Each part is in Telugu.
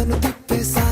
చాపను తిప్పేసా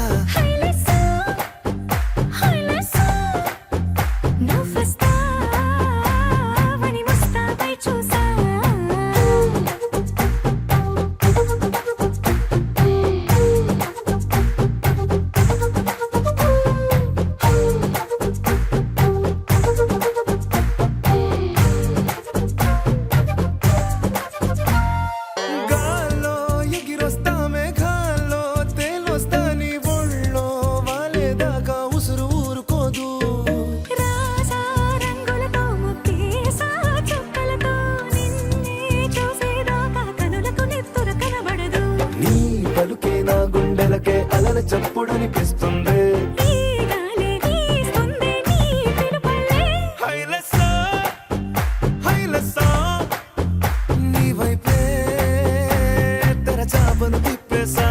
గుండెలకే అలల చప్పుడనిపిస్తుంది నీ వైపే తెర చాపను తిప్పేసా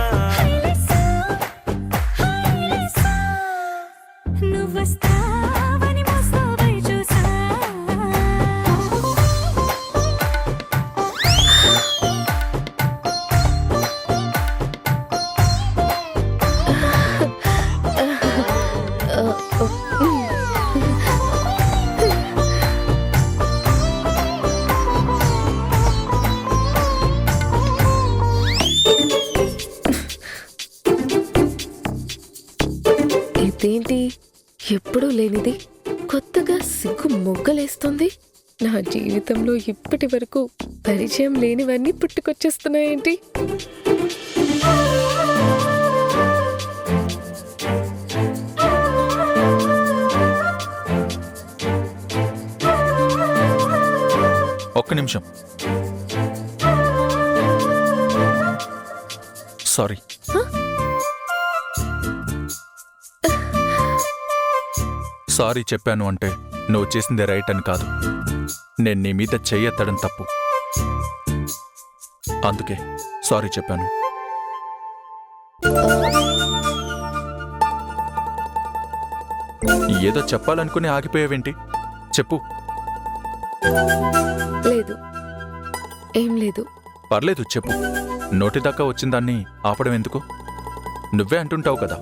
ఇదేంటి ఎప్పుడూ లేనిది కొత్తగా సిగ్గు మొగ్గలేస్తుంది. నా జీవితంలో ఇప్పటి వరకు పరిచయం లేనివన్నీ పుట్టుకొచ్చేస్తున్నాయేంటి? ఒక్క నిమిషం. సారీ. సారీ చెప్పాను అంటే నువ్వు చేసింది రైట్ అని కాదు. నేను నీ మీద చెయ్యెత్తడం తప్పు. అందుకే సారీ చెప్పాను. ఏదో చెప్పాలనుకుని ఆగిపోయావేంటి? చెప్పు. లేదు, ఏం లేదు. పర్లేదు చెప్పు. నోటిదాకా వచ్చిందాన్ని ఆపడం ఎందుకు? నువ్వే అంటుంటావు కదా,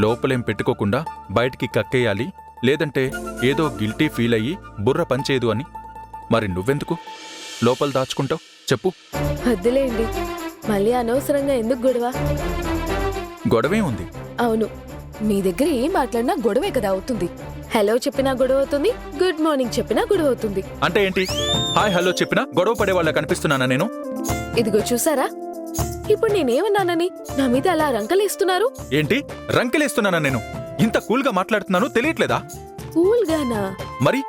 లోపలేం పెట్టుకోకుండా బయటికి కక్కేయాలి, లేదంటే ఏదో గిల్టీ ఫీల్ అయ్యి బుర్ర పనిచేయదు అని. మరి నువ్వెందుకు లోపల దాచుకుంటావు? చెప్పు. వద్దులేండి, మళ్ళీ అనవసరంగా ఎందుకు గొడవ? గొడవే ఉంది. అవును, మీ దగ్గర ఏం మాట్లాడినా గొడవే కదా అవుతుంది. హలో చెప్పినా గొడవ అవుతుంది, గుడ్ మార్నింగ్ చెప్పినా గొడవ అవుతుంది. అంటే ఏంటి? హాయ్ హలో చెప్పినా గొడవ పడే వాళ్ళ కనిపిస్తున్నానా నేను? ఇదిగో చూసారా, ఇప్పుడు నేనేమన్నానని నా మీద అలా రంకలేస్తున్నారు. ఏంటి రంకెలేస్తున్నానా నేను? ఇంత కూల్గా మాట్లాడుతున్నాను తెలియట్లేదా? కూల్గానా? మరి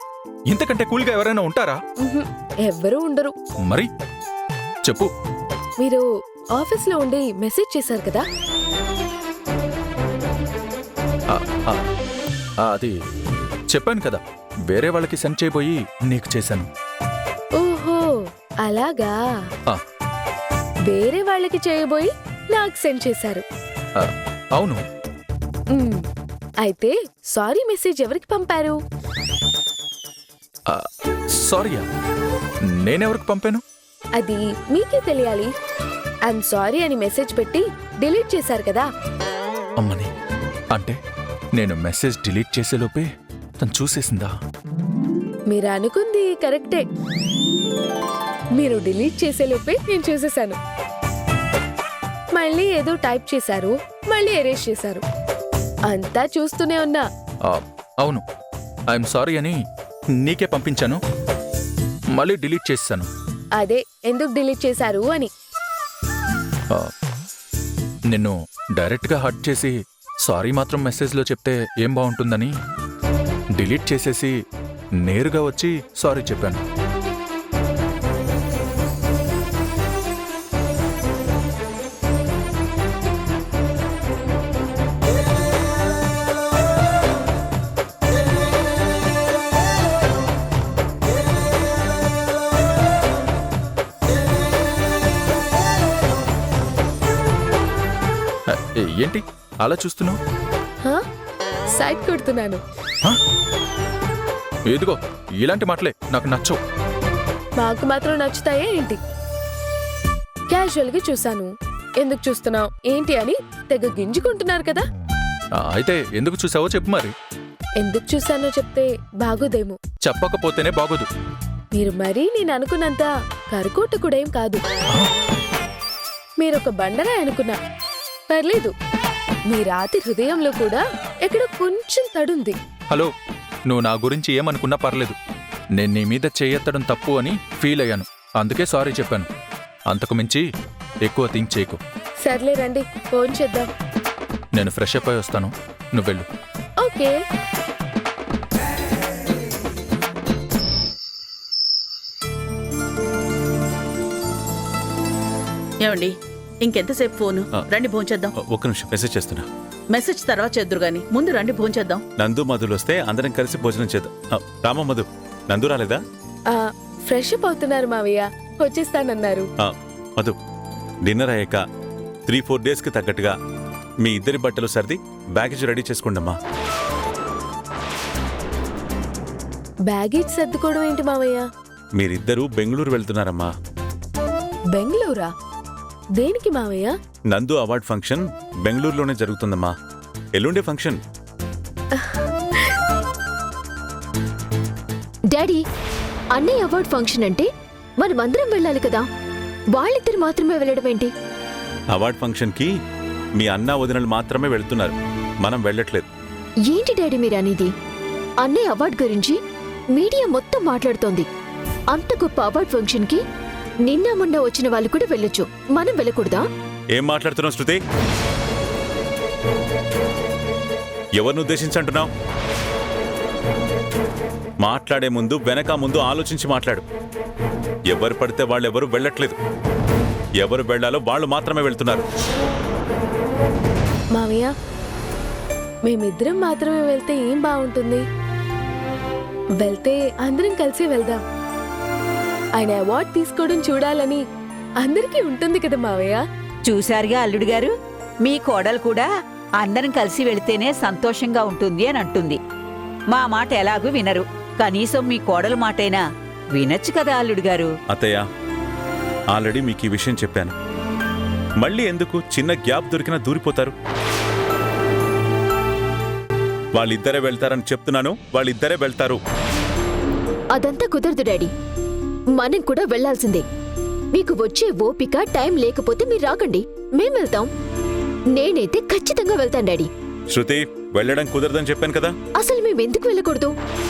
ఇంతకంటే కూల్గా ఎవరైనా ఉంటారా? ఎవ్వరూ ఉండరు. మరి చెప్పు. మీరు ఆఫీస్లో ఉండి మెసేజ్ చేశారు కదా, అది చెప్పాను కదా, వేరే వాళ్ళకి సెండ్ చేయబోయి నీకు చేశాను. ఓహో అలాగా. వేరే వాళ్ళకి చేయబోయి నాకు సెండ్ చేశారు. అవును. అయితే సారీ మెసేజ్ ఎవరికి పంపారు? సారీయా? నేనెవరికి పంపాను? అది మీకే తెలియాలి. ఐమ్ సారీ అని మెసేజ్ పెట్టి డిలీట్ చేశారు కదా. అమ్మని, అంటే నేను మెసేజ్ డిలీట్ చేసేలోపే తను చూసేసిందా? మీరు అనుకుంది కరెక్టే. మీరు డిలీట్ చేసేలోపే నేను చూసేశాను. మళ్ళీ ఏదో టైప్ చేశారు, మళ్ళీ ఎరేజ్ చేశారు. అంతా చూస్తూనే ఉన్నా. అవును, ఐఎమ్ సారీ అని నీకే పంపించాను, మళ్ళీ డిలీట్ చేశాను. అదే ఎందుకు డిలీట్ చేశారు అని. నిన్ను డైరెక్ట్గా హర్ట్ చేసి సారీ మాత్రం మెసేజ్లో చెప్తే ఏం బాగుంటుందని డిలీట్ చేసేసి నేరుగా వచ్చి సారీ చెప్పాను. ఏంటి అలా చూస్తున్నావు? సైడ్ కొడుతున్నాను. ఇదిగో ఇలాంటి మాటలే నాకు నచ్చవు. మాకు మాత్రం నచ్చుతాయే ఏంటి? క్యాజువల్ గా చూసాను, ఎందుకు చూస్తున్నావు ఏంటి అని తెగ గింజుకుంటున్నారు కదా. అయితే ఎందుకు చూసావో చెప్పు మరి. ఎందుకు చూసానో చెప్తే బాగోదేమో. చెప్పకపోతేనే బాగోదు. మీరు మరీ నేను అనుకున్నంత కరుకోటకుడేం కాదు. మీరొక బండరా అనుకున్నా పర్లేదు. మీ రాతి హృదయంలో కూడా ఎక్కడో కొంచెం తడుంది. హలో, నువ్వు నా గురించి ఏమనుకున్నా పర్లేదు. నేను నీ మీద చేయెత్తడం తప్పు అని ఫీల్ అయ్యాను, అందుకే సారీ చెప్పాను. అంతకు మించి ఎక్కువ థింక్ చేయకు. సర్లే రండి, ఫోన్ చేద్దాం. నేను ఫ్రెష్ అప్ అయి వస్తాను, నువ్వు వెళ్ళు. ఓకే. ఏమండి, ఇంకెంతసేపు ఫోను? రండి భోంచేద్దాం. ఒక్క నిమిషం మెసేజ్ చేస్తున్నా. మెసేజ్ తర్వాత చేద్దురు గాని ముందు రండి భోంచేద్దాం. నందు మధులు వస్తే అందరం కలిసి భోజనం చేద్దాం. రామ మధు, నందు రాలేదా? ఫ్రెష్ అప్ అవుతున్నారు మావయ్య, వచ్చేస్తానన్నారు. మధు, డిన్నర్ అయ్యాక 3-4 డేస్కి తగ్గట్టుగా మీ ఇద్దరి బట్టలు సర్ది బ్యాగేజ్ రెడీ చేసుకోండమ్మా. బ్యాగేజ్ సర్దుకోవడం ఏంటి మావయ్య? మీరిద్దరూ బెంగళూరు వెళ్తున్నారమ్మా. బెంగళూరా? దేనికి మావయ్య? నందు అవార్డ్ ఫంక్షన్ బెంగళూరులోనే జరుగుతుందమ్మా. ఎల్లుండే ఫంక్షన్. డాడీ, అన్నయ్య అవార్డ్ ఫంక్షన్ అంటే మనమందరం వెళ్ళాలి కదా, వాళ్ళిద్దరు మాత్రమే వెళ్ళడం ఏంటి? అవార్డ్ ఫంక్షన్కి మీ అన్నా వదినలు మాత్రమే వెళ్తున్నారు, మనం వెళ్ళట్లేదు. ఏంటి డాడీ మీరు అనేది? అన్నయ్య అవార్డ్ గురించి మీడియా మొత్తం మాట్లాడుతోంది. అంత గొప్ప అవార్డ్ ఫంక్షన్కి నిన్న మొన్న వచ్చిన వాళ్ళు కూడా వెళ్ళొచ్చు, మనం వెళ్ళకూడదా? ఏం మాట్లాడుతున్నావు శృతి? ఎవరిని ఉద్దేశించంటున్నావు? మాట్లాడే ముందు వెనక ముందు ఆలోచించి మాట్లాడు. ఎవరు పడితే వాళ్ళెవరూ వెళ్ళట్లేదు, ఎవరు వెళ్లాలో వాళ్ళు మాత్రమే వెళ్తున్నారు. మావయ్య, మేమిద్దరం మాత్రమే వెళ్తే ఏం బాగుంటుంది? వెళ్తే అందరం కలిసి వెళ్దాం. ఆయన అవార్డ్ తీసుకోవడం చూడాలని అందరికీ ఉంటుంది కదా మావయ్య. చూశారుగా అల్లుడు గారు, మీ కోడలు కూడా అందరం కలిసి వెళితేనే సంతోషంగా ఉంటుంది అని అంటుంది. మా మాట ఎలాగూ వినరు, కనీసం మీ కోడలు మాటైనా వినొచ్చు కదా అల్లుడు గారు. అత్తయ్య, ఆల్రెడీ మీకు ఈ విషయం చెప్పాను. మళ్ళీ ఎందుకు చిన్న గ్యాప్ దొరికినా దూరిపోతారు? వాళ్ళిద్దరే వెళ్తారని చెప్తున్నాను, వాళ్ళిద్దరే వెళ్తారు. అదంతా కుదరదు డాడీ, మనం కూడా వెళ్లాల్సిందే. మీకు వచ్చే ఓపిక టైం లేకపోతే మీరు రాకండి, మేం వెళ్తాం. నేనైతే ఖచ్చితంగా వెళ్తాను డాడీ. శృతి, వెళ్ళడం కుదరదని చెప్పాను కదా. అసలు మేమెందుకు వెళ్ళకూడదు?